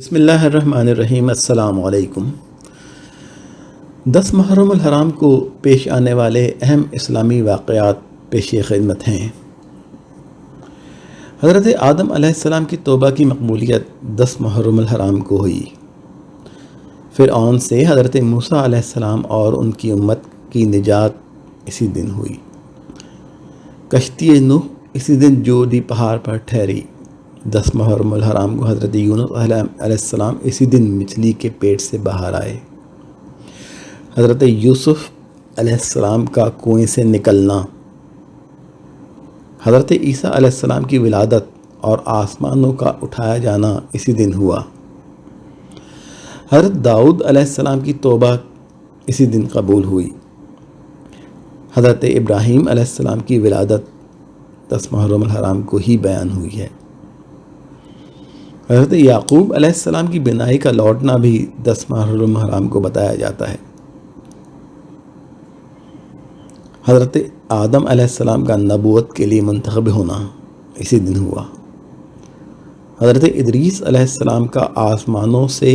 بسم اللہ الرحمن الرحیم۔ السلام علیکم۔ 10 محرم الحرام کو پیش آنے والے اہم اسلامی واقعات پیش خدمت ہیں۔ حضرت آدم علیہ السلام کی توبہ کی مقبولیت 10 محرم الحرام کو ہوئی۔ فرعون سے حضرت موسیٰ علیہ السلام اور ان کی امت کی نجات اسی دن ہوئی۔ کشتی نوح اسی دن جودی پہاڑ پر ٹھہری۔ 10 محرم الحرام کو حضرت یونس علیہ السلام اسی دن مچھلی کے پیٹ سے باہر آئے۔ حضرت یوسف علیہ السلام کا کنویں سے نکلنا، حضرت عیسیٰ علیہ السلام کی ولادت اور آسمانوں کا اٹھایا جانا اسی دن ہوا۔ حضرت داؤد علیہ السلام کی توبہ اسی دن قبول ہوئی۔ حضرت ابراہیم علیہ السلام کی ولادت 10 محرم الحرام کو ہی بیان ہوئی ہے۔ حضرت یعقوب علیہ السلام کی بینائی کا لوٹنا بھی 10 محرم الحرام کو بتایا جاتا ہے۔ حضرت آدم علیہ السلام کا نبوت کے لیے منتخب ہونا اسی دن ہوا۔ حضرت ادریس علیہ السلام کا آسمانوں سے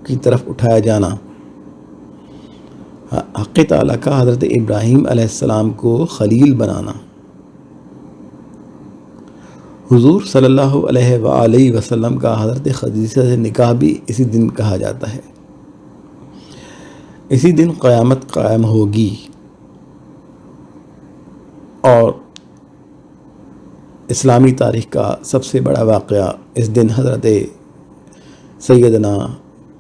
کی طرف اٹھایا جانا، حق تعالیٰ کا حضرت ابراہیم علیہ السلام کو خلیل بنانا، حضور صلی اللہ علیہ وآلہ وسلم کا حضرت خدیجہ سے نکاح بھی اسی دن کہا جاتا ہے۔ اسی دن قیامت قائم ہوگی اور اسلامی تاریخ کا سب سے بڑا واقعہ اس دن حضرت سیدنا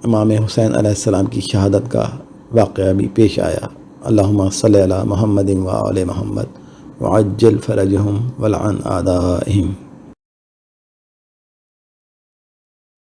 امام حسین علیہ السلام کی شہادت کا واقعہ بھی پیش آیا۔ اللہم صلی علی محمد و آل محمد وعجل فرجہم ولعن اعدائہم۔